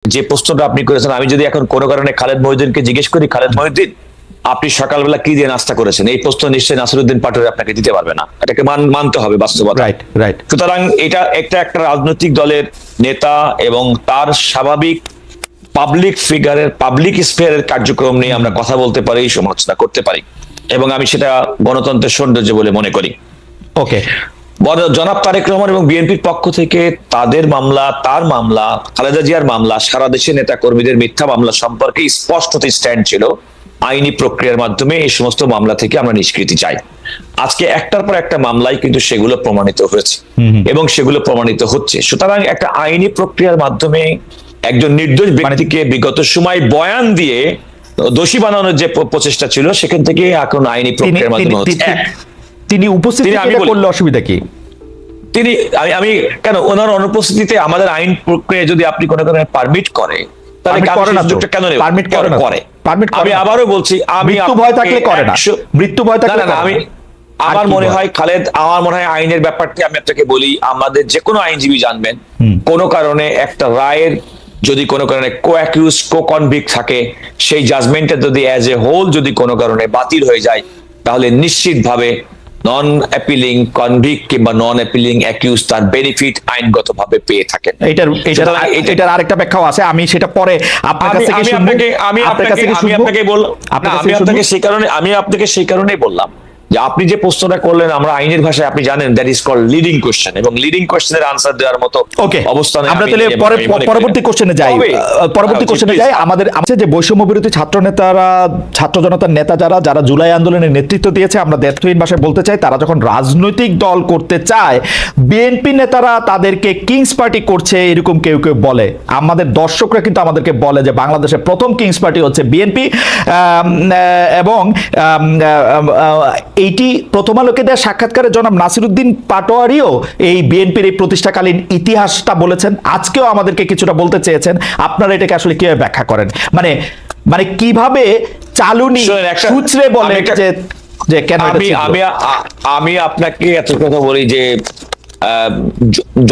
যে প্রশ্নটা আপনি করেছেন, আমি যদি এখন কোনো কারণে খালেদ মহিউদ্দিনকে জিজ্ঞেস করি, খালেদ মহিউদ্দিন আপনি সকালবেলা কি দিয়ে নাস্তা করেছেন, এই প্রশ্ন নিশ্চয়ই নাসিরউদ্দিন পাটোয়ারি আপনাকে দিতে পারবে না। এটাকে মানতে হবে বাস্তবতা। রাইট। সুতরাং এটা একটা রাজনৈতিক দলের নেতা এবং তার স্বাভাবিক পাবলিক ফিগারের পাবলিক স্পেয়ারের কার্যক্রম নিয়ে আমরা কথা বলতে পারি, সমালোচনা করতে পারি, এবং আমি সেটা গণতন্ত্রের সৌন্দর্য বলে মনে করি। ওকে, জনাব তারেক রহমান এবং বিএনপির পক্ষ থেকে তার মামলা, খালেদা জিয়ার মামলা, সারা দেশের নেতা কর্মীদের মিথ্যা মামলা সম্পর্কে স্পষ্ট স্ট্যান্ড ছিল, আইনি প্রক্রিয়ার মাধ্যমে এই সমস্ত মামলা থেকে আমরা নিষ্কৃতি চাই। আজকে একটার পর একটা মামলায় কিন্তু সেগুলো প্রমাণিত হয়েছে এবং সেগুলো প্রমাণিত হচ্ছে। সুতরাং একটা আইনি প্রক্রিয়ার মাধ্যমে একজন নির্দোষ ব্যক্তিকে বিগত সময় বয়ান দিয়ে দোষী বানানোর যে প্রচেষ্টা ছিল, সেখান থেকে এখন আইনি প্রক্রিয়ার মাধ্যমে তিনি উপস্থিত করলে অসুবিধা কি? আমি কেন ওনার অনুপস্থিতিতে আমাদের আইন প্রক্রিয়া যদি আপনি কোনো কারণে পারমিট করে, তাহলে কেন পারমিট করে? আমি আবারও বলছি, আমি মৃত্যু ভয় থাকলে করে না, মৃত্যু ভয় থাকলে আমি আমার মনে হয় খালেদ, আমার মনে হয় আইনের ব্যাপারটি আমি আপনাকে বলি, আমাদের যে কোনো আইনজীবী জানবেন, কোনো কারণে একটা রায়ের যদি কোনো কারণে কো-অ্যাকিউজ কো-কনভিক্ট থাকে, সেই জাজমেন্টে যদি অ্যাজ এ হোল যদি কোনো কারণে বাতিল হয়ে যায়, তাহলে নিশ্চিতভাবে নন অ্যাপিলিং কনভিক্ট কিংবা নন অ্যাপিলিং অ্যাকিউজ তার বেনিফিট আইনগতভাবে পেয়ে থাকেন। এটার আরেকটা ব্যাখ্যাও আছে, আমি সেটা পরে আপনার কাছ থেকে শুনবো। আমি আপনাকে সেই কারণেই বললাম যে আপনি যে প্রশ্নটা করলেন, আমরা আইনের ভাষায় আপনি জানেন that is called leading question, এবং লিডিং কোশ্চেনের আনসার দেওয়ার মতো অবস্থানে আমরা তাহলে পরবর্তী কোশ্চেনে যাই। আমাদের যে বৈষম্য বিরোধী ছাত্র জনতার নেতা যারা জুলাই আন্দোলনের নেতৃত্ব দিয়েছে, আমরা দ্ব্যর্থহীন ভাষায় বলতে চাই, তারা যখন রাজনৈতিক দল করতে চায়, বিএনপি নেতারা তাদেরকে কিংস পার্টি করছে এরকম কেউ কেউ বলে। আমাদের দর্শকরা কিন্তু আমাদেরকে বলে যে বাংলাদেশের প্রথম কিংস পার্টি হচ্ছে বিএনপি, এবং এইটি প্রথম আলোকে দেওয়া সাক্ষাৎকারে জনাব নাসিরউদ্দিন পাটোয়ারিও এই বিএনপির এই প্রতিষ্ঠাকালীন ইতিহাসটা বলেছেন, আজকেও আমাদেরকে কিছুটা বলতে চেয়েছেন। আপনারা এটাকে আসলে কিভাবে ব্যাখ্যা করেন? মানে কিভাবে চালুনি সূত্রে বলে যে কেন? আমি আপনাকে এত কথা বলি যে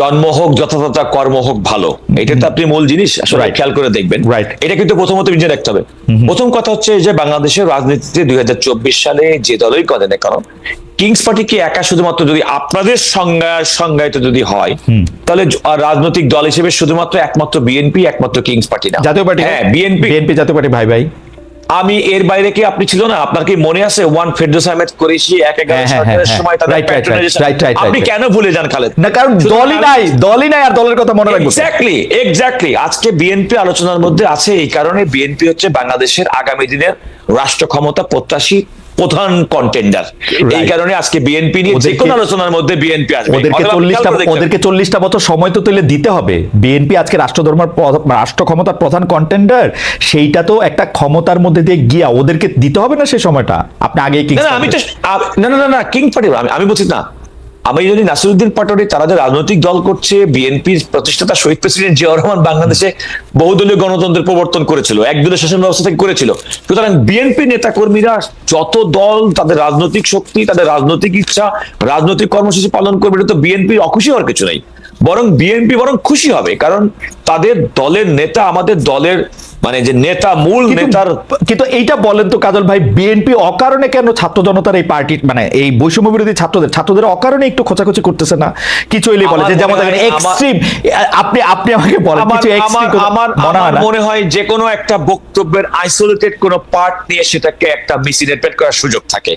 জন্ম হোক যথাযথ, কর্ম হোক ভালো, এটা তো আপনি মূল জিনিস আসলে খেয়াল করে দেখবেন। এটা কিন্তু প্রথমত বিজয় রাখতে হবে। প্রথম কথা হচ্ছে যে বাংলাদেশের রাজনীতিতে 2024 সালে যে দলই করে না কারণ কিংস পার্টি কি একা শুধুমাত্র যদি আপনাদের সংজ্ঞায়িত যদি হয়, তাহলে রাজনৈতিক দল হিসেবে শুধুমাত্র একমাত্র বিএনপি, একমাত্র কিংস পার্টি না, জাতীয় পার্টি। হ্যাঁ, বিএনপি জাতীয় পার্টি। ভাই আমি এর বাইরে কি আপনি ছিল না? আপনার কি মনে আছে ওয়ান ফেরদৌস আহমেদ কুরেশি 1/11 সরকারের সময় তাদের প্যাট্রোনাইজেশন, আপনি কেন ভুলে যান খালেদ? না, কারণ দলই নাই আর দলের কথা মনে রাখবো। এক্স্যাক্টলি আজকে বিএনপি আলোচনার মধ্যে আছে, এই কারণে বিএনপি হচ্ছে বাংলাদেশের আগামী দিনের রাষ্ট্র ক্ষমতা প্রত্যাশী প্রধান কন্টেন্ডার। এই কারণে আজকে বিএনপি নিয়ে যে কোনো আলোচনার মধ্যে বিএনপি আসবে। ওদেরকে 40টা বছর সময় তো তুলে দিতে হবে। বিএনপি আজকে রাষ্ট্র ক্ষমতার প্রধান কন্টেন্ডার, সেইটা তো একটা ক্ষমতার মধ্যে দিয়ে গিয়া ওদেরকে দিতে হবে না সেই সময়টা। আপনি আগে না কিং পার্টি আমি বলছি না, আমি যদি নাসিরউদ্দিন পাটোয়ারি তারা যে রাজনৈতিক দল করছে, বিএনপির প্রতিষ্ঠাতা শহীদ প্রেসিডেন্ট জিয়াউর রহমান বাংলাদেশে বহুদলীয় গণতন্ত্রের প্রবর্তন করেছিল, একদলীয় শাসন ব্যবস্থা থেকে করেছিল। সুতরাং বিএনপি নেতা কর্মীরা যত দল, তাদের রাজনৈতিক শক্তি, তাদের রাজনৈতিক ইচ্ছা, রাজনৈতিক কর্মসূচি পালন করবে, এটা তো বিএনপির অখুশি হওয়ার কিছু নেই, বরং বিএনপি খুশি হবে, কারণ তাদের দলের নেতা আমাদের দলের মানে যে নেতা, মূল নেতার। কিন্তু এইটা বলেন তো কাজল ভাই, বিএনপি অকারণে কেন ছাত্র জনতার এই পার্টি মানে এই বৈষম্য বিরোধী ছাত্রদের অকারণে একটু খোঁচাখুচি করতেছে না? কিছু হইলে বলে যে যেমন এক্সট্রিম, আপনি আমাকে বলেন কিছু এক্সট্রিম। আমার মনে হয় যে কোনো একটা বক্তব্যের আইসোলেটেড কোনো পার্ট নিয়ে সেটাকে একটা মিসইন্টারপ্রেট করার সুযোগ থাকে।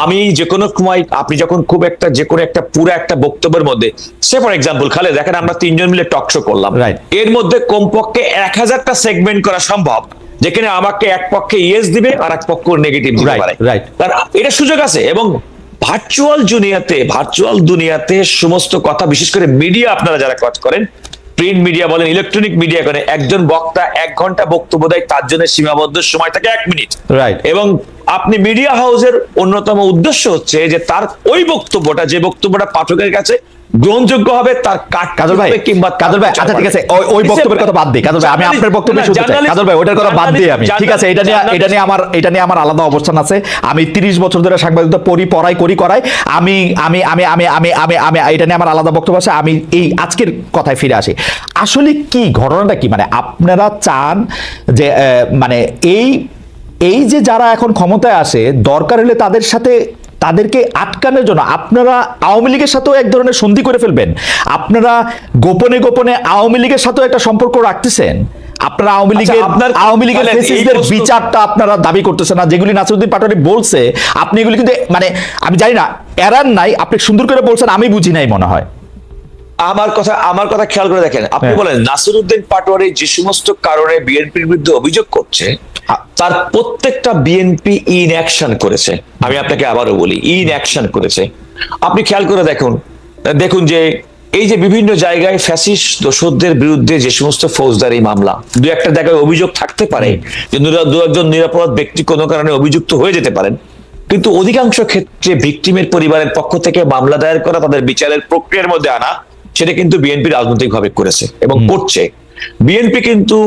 আমি যে কোনো সময় আপনি যখন খুব একটা যে কোনো একটা পুরো একটা বক্তব্যের মধ্যে, সে ফর এক্সাম্পল খালেদ, দেখেন আমরা 3 জন মিলে টক শো করলাম, এর মধ্যে কমপক্ষে 1000টা সেগমেন্ট করা সম্ভব, যেখানে আমাকে এক পক্ষে ইয়েস দিবে আর এক পক্ষ নেগেটিভ দিতে পারে। এটা সুযোগ আছে, এবং ভার্চুয়াল দুনিয়াতে সমস্ত কথা, বিশেষ করে মিডিয়া, আপনারা যারা কাজ করেন, প্রিন্ট মিডিয়া বলেন, ইলেকট্রনিক মিডিয়া করেন, একজন বক্তা 1 ঘন্টা বক্তব্য দেয়, তার জন্য সীমাবদ্ধ সময় থাকে 1 মিনিট। এবং আপনি মিডিয়া হাউসের অন্যতম উদ্দেশ্য হচ্ছে যে তার ওই বক্তব্যটা, যে বক্তব্যটা পাঠকের কাছে গ্রহণযোগ্য হবে তার কাজল ভাই, কিংবা কাজল ভাই, আচ্ছা ঠিক আছে, ওই বক্তব্যের কথা বাদ দিই কাজল ভাই, আমি আপনার বক্তব্য শুনতে চাই কাজল ভাই, ওটার কথা বাদ দিই আমি, ঠিক আছে, এটা নিয়ে আমার আলাদা অবস্থান আছে। আমি 30 বছর ধরে সাংবাদিকতা করাই, আমি এটা নিয়ে আমার আলাদা বক্তব্য আছে। আমি এই আজকের কথায় ফিরে আসি, আসলে কি ঘটনাটা কি, মানে আপনারা চান যে মানে এই যে যারা এখন ক্ষমতায় আসে, দরকার হলে তাদেরকে আটকানোর জন্য আপনারা আওয়ামী লীগের সাথেও এক ধরনের সন্ধি করে ফেলবেন, আপনারা গোপনে গোপনে আওয়ামী লীগের সাথেও একটা সম্পর্ক রাখতেছেন, আপনারা আওয়ামী লীগের ফেসিস্টদের বিচারটা আপনারা দাবি করতেছেন না, যেগুলি নাসিরউদ্দিন পাটোয়ারি বলছে, আপনি এগুলি কিন্তু মানে আমি জানি না এরান নাই, আপনি সুন্দর করে বলছেন, আমি বুঝি নাই মনে হয়। আমার কথা খেয়াল করে দেখেন, আপনি বলেন নাসিরউদ্দিন পাটোয়ারি যে সমস্ত কারণে বিএনপির বিরুদ্ধে অভিযোগ করছে, তার প্রত্যেকটা বিএনপি ইন অ্যাকশন করেছে। আমি আপনাকে আবারও বলি, ইন অ্যাকশন করেছে। আপনি খেয়াল করে দেখুন যে এই যে বিভিন্ন জায়গায় ফ্যাসিস্ট দোসরদের বিরুদ্ধে যে সমস্ত ফৌজদারি মামলা, দু একটা জায়গায় অভিযোগ থাকতে পারে যে দু একজন নিরাপরাধ ব্যক্তি কোনো কারণে অভিযুক্ত হয়ে যেতে পারেন, কিন্তু অধিকাংশ ক্ষেত্রে ভিকটিমের পরিবারের পক্ষ থেকে মামলা দায়ের করা, তাদের বিচারের প্রক্রিয়ার মধ্যে আনা, সেটা কিন্তু বিএনপি রাজনৈতিকভাবে করেছে এবং করছে। বিএনপি কিন্তু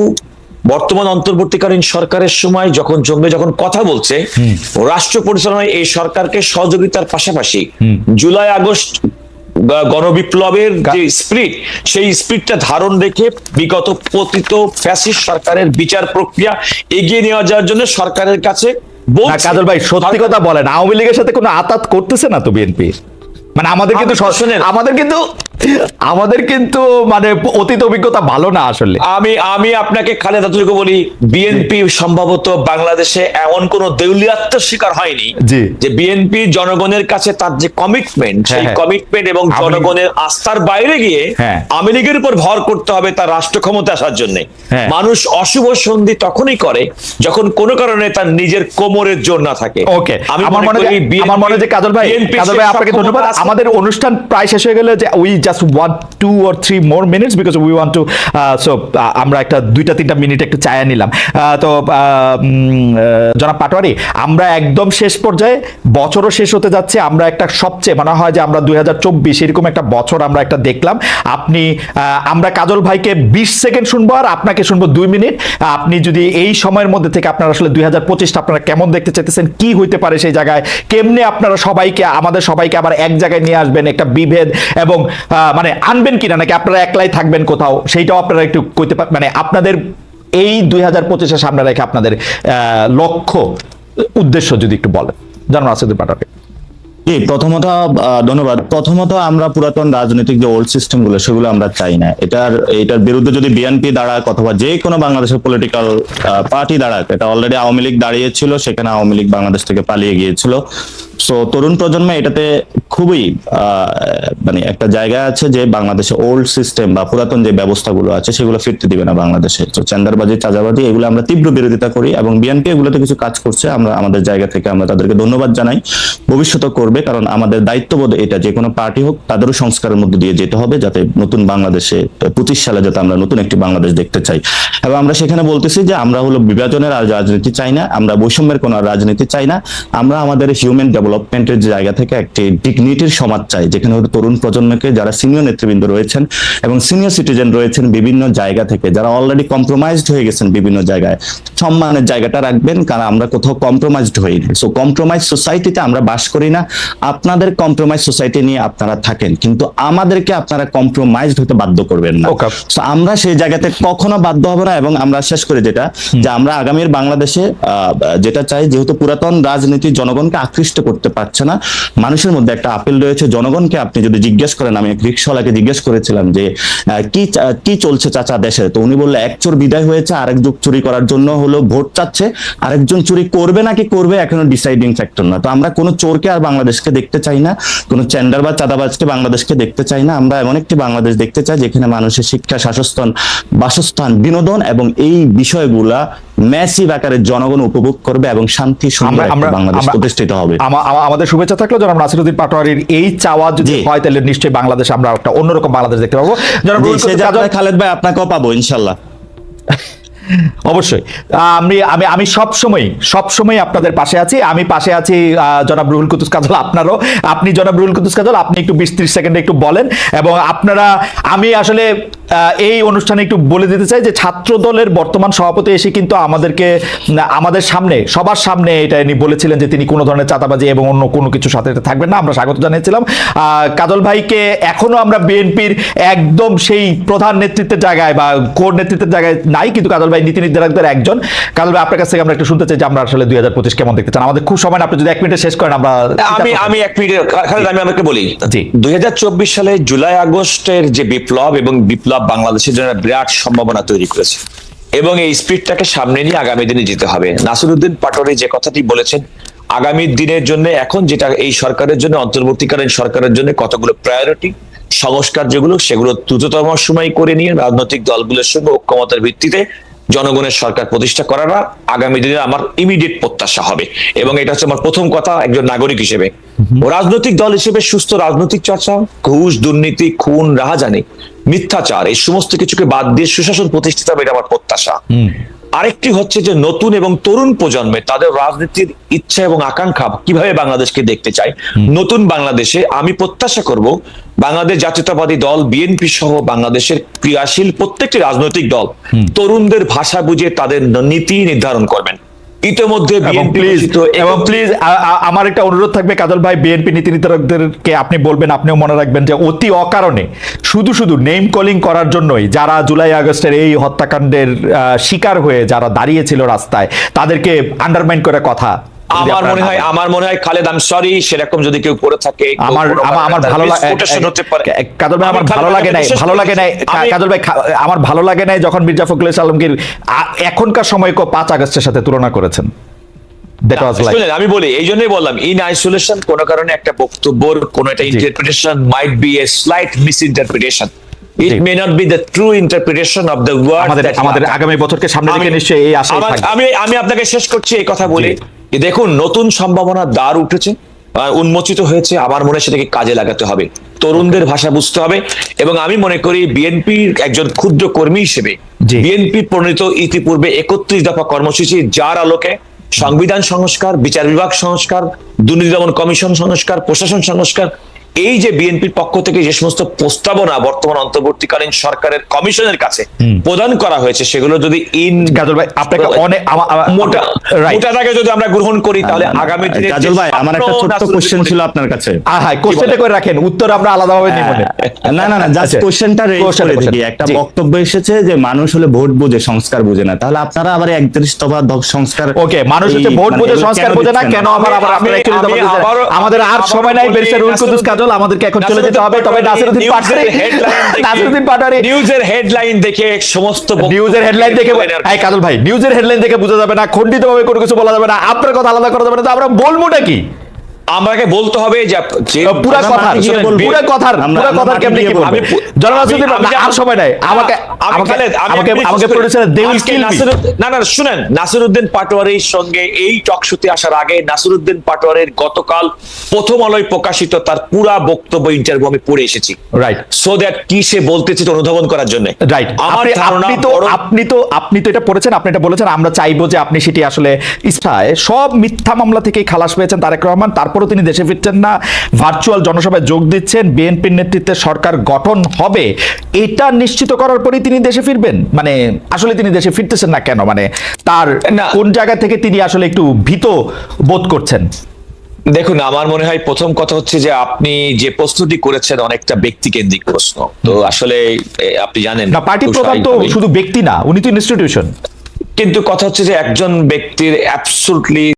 বর্তমান অন্তর্বর্তীকালীন সরকারের সময় যখন কথা বলছে, রাষ্ট্র পরিচালনায় এই সরকারকে সহযোগিতার পাশাপাশি জুলাই আগস্ট গণবিপ্লবের যে স্পিরিট, সেই স্পিরিটটা ধারণ রেখে বিগত পতিত ফ্যাসিস্ট সরকারের বিচার প্রক্রিয়া এগিয়ে নিয়ে যাওয়ার জন্য সরকারের কাছে বলছে। কাজল ভাই, সত্যি কথা বলেন, আওয়ামী লীগের সাথে কোনো আতাত করতেছে না তো বিএনপি? মানে আমাদের কিন্তু মানে অতীত অভিজ্ঞতা ভালো না আসলে। আমি আপনাকে খালেদ আতুলকে বলি, বিএনপি সম্ভবত বাংলাদেশে এমন কোন দেউলিয়াত্বের শিকার হয়নি যে বিএনপি জনগণের কাছে তার যে কমিটমেন্ট, সেই কমিটমেন্ট এবং জনগণের আস্থার বাইরে গিয়ে আওয়ামী লীগের উপর ভর করতে হবে তার রাষ্ট্র ক্ষমতা আসার জন্য। মানুষ অশুভ সন্ধি তখনই করে যখন কোনো কারণে তার নিজের কোমরের জোর না থাকে। ওকে, আমার মনে হয় যে কাজল ভাই আপনাকে ধন্যবাদ। আমাদের অনুষ্ঠান প্রায় শেষ হয়ে গেলে, যে we just want 2 or 3 more minutes because we want to so আমরা একটা 2-3 মিনিট একটু চায়া নিলাম। তো জনাব পাটোয়ারি, আমরা একদম শেষ পর্যায়ে, বছরও শেষ হতে যাচ্ছে, আমরা একটা সবচেয়ে মনে হয় যে আমরা 2024 এরকম একটা বছর আমরা একটা দেখলাম। আমরা কাজল ভাইকে 20 সেকেন্ড শুনবো আর আপনাকে শুনবো 2 মিনিট। আপনি যদি এই সময়ের মধ্যে থেকে আপনারা আসলে 2025টা আপনারা কেমন দেখতে চাইতেছেন, কি হইতে পারে সেই জায়গায়, কেমনে আপনারা আমাদের সবাইকে আবার এক জায়গায় নিয়ে আসবেন, একটা বিভেদ এবং মানে আনবেন কিনা, নাকি আপনারা একলাই থাকবেন কোথাও, সেইটাও আপনারা একটু কইতে পারেন। মানে আপনাদের এই 2025-এর সামনে রেখে আপনাদের লক্ষ্য উদ্দেশ্য যদি একটু বলেন, জানান নাসিরউদ্দিন পাটোয়ারি। প্রথমত ধন্যবাদ। প্রথমত আমরা পুরাতন রাজনৈতিক যে ওল্ড সিস্টেম গুলো, সেগুলো আমরা চাই না। এটার বিরুদ্ধে যদি বিএনপি দাঁড়াক অথবা যে কোনো বাংলাদেশের পলিটিক্যাল পার্টি দাঁড়াক, এটা অলরেডি আওয়ামী লীগ দাঁড়িয়েছিল, সেখানে আওয়ামী লীগ বাংলাদেশ থেকে পালিয়ে গিয়েছিল। সো তরুণ প্রজন্ম এটাতে খুবই মানে একটা জায়গা আছে যে বাংলাদেশে ওল্ড সিস্টেম বা পুরাতন যে ব্যবস্থাগুলো আছে সেগুলো ফিরতে দিবে না বাংলাদেশে। তো চাঁদাবাজি, চাঁদাবাজি, এগুলো আমরা তীব্র বিরোধিতা করি এবং বিএনপি এগুলোতে কিছু কাজ করছে। আমরা আমাদের জায়গা থেকে আমরা তাদেরকে ধন্যবাদ জানাই, ভবিষ্যতে করবে, কারণ আমাদের দায়িত্ববোধ এটা, যে কোনো পার্টি হোক তাদেরও সংস্কারের মধ্যে দিয়ে যেতে হবে, যাতে নতুন বাংলাদেশে 25 সালে যাতে আমরা নতুন একটি বাংলাদেশ দেখতে চাই। এবং আমরা সেখানে বলতেছি যে আমরা হলো বিভাজনের আর রাজনীতি চাই না, আমরা বৈষম্যের কোনো রাজনীতি চাই না, আমরা আমাদের হিউম্যান ডেভেলপমেন্টের জায়গা থেকে একটি ডিগনিটির সমাজ চাই, যেখানে হয়তো তরুণ প্রজন্মকে, যারা সিনিয়র নেতৃবৃন্দ রয়েছেন এবং সিনিয়র সিটিজেন রয়েছেন বিভিন্ন জায়গা থেকে, যারা অলরেডি কম্প্রোমাইজড হয়ে গেছেন বিভিন্ন জায়গায়, সম্মানের জায়গাটা রাখবেন, কারণ আমরা কোথাও কম্প্রোমাইজড হইনি। সো কম্প্রোমাইজ সোসাইটিতে আমরা বাস করি না। আপনাদের কম্প্রোমাইজ সোসাইটি নিয়ে আপনারা থাকেন, কিন্তু আমাদেরকে আপনারা কম্প্রোমাইজড হতে বাধ্য করবেন না। সো আমরা সেই জায়গাতে কখনো বাধ্য হব না। এবং আমরা শেষ করে যেটা, যে আমরা আগামীর বাংলাদেশে যেটা চাই, যেহেতু পুরাতন রাজনীতি জনগণকে আকৃষ্ট করতে পারছে না, মানুষের মধ্যে একটা আপিল রয়েছে জনগণকে। আপনি যদি জিজ্ঞেস করেন, আমি এক রিক্সাওয়ালাকে জিজ্ঞেস করেছিলাম যে কি চলছে চাচা দেশে, তো উনি বললে এক চোর বিদায় হয়েছে, আরেকজন চুরি করার জন্য হলো ভোট চাচ্ছে, আরেকজন চুরি করবে নাকি করবে এখনো ডিসাইডিং ফ্যাক্টর না। তো আমরা কোনো চোরকে আর বাংলাদেশকে দেখতে চাই না, কোনো চ্যান্ডার বা চাঁদাবাজকে বাংলাদেশকে দেখতে চাই না। আমরা এমন একটি বাংলাদেশ দেখতে চাই যেখানে মানুষের শিক্ষা, বাসস্থান, বিনোদন এবং এই বিষয়গুলা ম্যাসিভ আকারে জনগণ উপভোগ করবে এবং শান্তি সুন্দর বাংলাদেশ প্রতিষ্ঠিত হবে। আমাদের শুভেচ্ছা থাকলো জনাব নাসিরউদ্দিন পাটোয়ারির এই চাওয়া যদি হয়, তাহলে নিশ্চয়ই বাংলাদেশ আমরা একটা অন্যরকম বাংলাদেশ দেখতে পাবো। খালেদ ভাই, আপনাকেও পাবো ইনশাল্লাহ। অবশ্যই আমি আমি আমি সবসময় আপনাদের পাশে আছি। আমি পাশে আছি জনাব রুহুল কুদ্দুস কাজল, আপনারও। আপনি জনাব রুহুল কুদ্দুস কাজল, আপনি একটু 20-30 সেকেন্ডে একটু বলেন। এবং আপনারা, আমি আসলে এই অনুষ্ঠানে একটু বলে দিতে চাই যে ছাত্র দলের বর্তমান সভাপতি এসে কিন্তু আমাদের সামনে, সবার সামনে এটা উনি বলেছিলেন যে তিনি কোনো ধরনের চাঁদাবাজি এবং অন্য কোনো কিছুর সাথে থাকবেন না। আমরা স্বাগত জানিয়েছিলাম কাজল ভাইকে। এখনো আমরা বিএনপির একদম সেই প্রধান নেতৃত্বের জায়গায় বা কোর নেতৃত্বের জায়গায় নাই, কিন্তু কাজল ভাই নীতি নির্ধারকদের একজন। কাজল ভাই, আপনার কাছ থেকে আমরা একটু শুনতে চাই যে আমরা আসলে 2025 কেমন দেখতে চান। আমাদের খুব সময় না, আপনি যদি 1 মিনিটে শেষ করেন। আমি 1 মিনিট আমি আমাকে বলি, জি। 2024 সালে জুলাই আগস্টের যে বিপ্লব, এবং বিপ্লব বাংলাদেশের জন্য বিরাট সম্ভাবনা তৈরি করেছে, এবং এই স্পিরিটটাকে সামনে নিয়ে আগামী দিনে যেতে হবে। নাসিরউদ্দিন পাটোয়ারি যে কথাটি বলেছেন, আগামী দিনের জন্য এখন যেটা এই সরকারের জন্য, অন্তর্বর্তীকালীন সরকারের জন্য কতগুলো প্রায়োরিটি, সংস্কার যেগুলো, সেগুলো দ্রুততম সময় করে নিয়ে রাজনৈতিক দলগুলোর সঙ্গে ঐক্যমতের ভিত্তিতে জনগণের সরকার প্রতিষ্ঠা করাটা আগামী দিনে আমার ইমিডিয়েট প্রত্যাশা হবে। এবং এটা হচ্ছে আমার প্রথম কথা একজন নাগরিক হিসেবে। রাজনৈতিক দল হিসেবে সুস্থ রাজনৈতিক চর্চা, ঘুষ, দুর্নীতি, খুন, রাহাজানি, মিথ্যাচার, এই সমস্ত কিছুকে বাদ দিয়ে সুশাসন প্রতিষ্ঠিত হবে, এটা আমার প্রত্যাশা। আরেকটি হচ্ছে যে নতুন এবং তরুণ প্রজন্মে তাদের রাজনীতির ইচ্ছা এবং আকাঙ্ক্ষা কিভাবে বাংলাদেশকে দেখতে চায়। নতুন বাংলাদেশে আমি প্রত্যাশা করব বাংলাদেশ জাতীয়তাবাদী দল, বিএনপি সহ বাংলাদেশের ক্রিয়াশীল প্রত্যেকটি রাজনৈতিক দল তরুণদের ভাষা বুঝে তাদের নীতি নির্ধারণ করবেন। ইতিমধ্যে এবং প্লিজ আমার একটা অনুরোধ থাকবে কাজল ভাই, বিএনপি নীতি নির্ধারকদেরকে আপনি বলবেন, আপনিও মনে রাখবেন যে অতি অকারণে শুধু নেম কলিং করার জন্যই যারা জুলাই আগস্টের এই হত্যাকাণ্ডের শিকার হয়ে যারা দাঁড়িয়েছিল রাস্তায়, তাদেরকে আন্ডারমাইন করে কথা। আমার মনে হয় খালেদ, আমি সরি, সেরকম যদি কেউ করে থাকে, আমার ভালো লাগে কাজল ভাই, আমার ভালো লাগে নাই যখন মির্জা ফখরুল আলমগীর এখনকার সময় 5 আগস্টের সাথে তুলনা করেছেন। আমি বলি, এই জন্যই বললাম, ইন আইসোলেশন কোন কারণে একটা বক্তব্যর কোন একটা interpretation might be a slight misinterpretation. It may not be the true interpretation of the word. আমাদের আগামী বছরকে সামনে রেখে নিশ্চয়ই এই আশা থাকবে। আমি আপনাকে শেষ করছি এই কথা বলে, দেখুন নতুন সম্ভাবনা দ্বার উঠেছে, উন্মোচিত হয়েছে। আমার মনে হয় সেটাকে কাজে লাগাতে হবে, তরুণদের ভাষা বুঝতে হবে। এবং আমি মনে করি বিএনপির একজন ক্ষুদ্র কর্মী হিসেবে বিএনপি প্রণীত ইতিপূর্বে 31 দফা কর্মসূচি, যার আলোকে সংবিধান সংস্কার, বিচার বিভাগ সংস্কার, দুর্নীতি দমন কমিশন সংস্কার, প্রশাসন সংস্কার, এই যে বিএনপির পক্ষ থেকে যে সমস্ত প্রস্তাবনা বর্তমান অন্তর্বর্তীকালীন সরকারের কমিশনের কাছে প্রদান করা হয়েছে, সেগুলো যদি কাজল ভাই আপনাকে অনেক মোটাটাকে যদি আমরা গ্রহণ করি, তাহলে আগামী দিনে কাজল ভাই আমার একটা ছোট্ট কোশ্চেন ছিল আপনার কাছে। হ্যাঁ, কোশ্চেনটা করে রাখেন, উত্তর আমরা আলাদাভাবে নিব না। না জাস্ট কোশ্চেনটা রেজ করে দিই। একটা বক্তব্য এসেছে যে মানুষ হলে ভোট বুঝে, সংস্কার বুঝে না। তাহলে আপনারা আবার 31 দফা সংস্কার, ওকে, মানুষ হচ্ছে ভোট বুঝে, সংস্কার বুঝে না কেন? আমাদের আর সময় নাই। ব্যারিস্টার রুহুল কুদ্দুস কাজল, আমাদেরকে এখন চলে যেতে হবে। তবে নাসিরউদ্দিন পাটোয়ারি নিউজের হেডলাইন দেখে সমস্ত নিউজের হেডলাইন দেখে, এই কাজল ভাই, নিউজের হেডলাইন দেখে বোঝা যাবে না, খণ্ডিতভাবে কোনো কিছু বলা যাবে না, আপনার কথা আলাদা করা যাবে না। তো আমরা বলবোটা কি? আমাকে বলতে হবে যে পুরো কথার কেমনে কি বলবো? আর সময় নাই। আমাকে producer they will kill me. না শুনেন, নাসিরউদ্দিন পাটোয়ারির সঙ্গে এই টক শোতে আসার আগে নাসিরউদ্দিন পাটোয়ারির গতকাল প্রথম আলোয় প্রকাশিত তার পুরা বক্তব্য ইন্টারভিউ আমি পড়ে এসেছি, রাইট, সো দ্যাট কি সে বলতেছে অনুধাবন করার জন্য, রাইট। আপনি তো এটা পড়েছেন, আপনি এটা বলেছেন। আমরা চাইবো যে আপনি সেটি আসলে সব মিথ্যা মামলা থেকে খালাস পেয়েছেন তারেক রহমান, তারপরও তিনি দেশে ফিরছেন না, ভার্চুয়াল জনসভায় যোগ দিচ্ছেন, বিএনপির নেতৃত্বে সরকার গঠন হবে, এটা নিশ্চিত করার পরেই তিনি দেশে ফিরবেন। মানে আসলে তিনি দেশে ফিরতেছেন না কেন? মানে তার কোন জায়গা থেকে তিনি আসলে একটু ভীত বোধ করছেন? দেখুন, আমার মনে হয় প্রথম কথা হচ্ছে যে আপনি যে প্রশ্নটি করেছেন অনেকটা ব্যক্তিকেন্দ্রিক প্রশ্ন। তো আসলে আপনি জানেন না, পার্টি প্রধান তো শুধু ব্যক্তি না, উনি তো ইনস্টিটিউশন। কিন্তু কথা হচ্ছে যে একজন ব্যক্তির অ্যাবসলিউটলি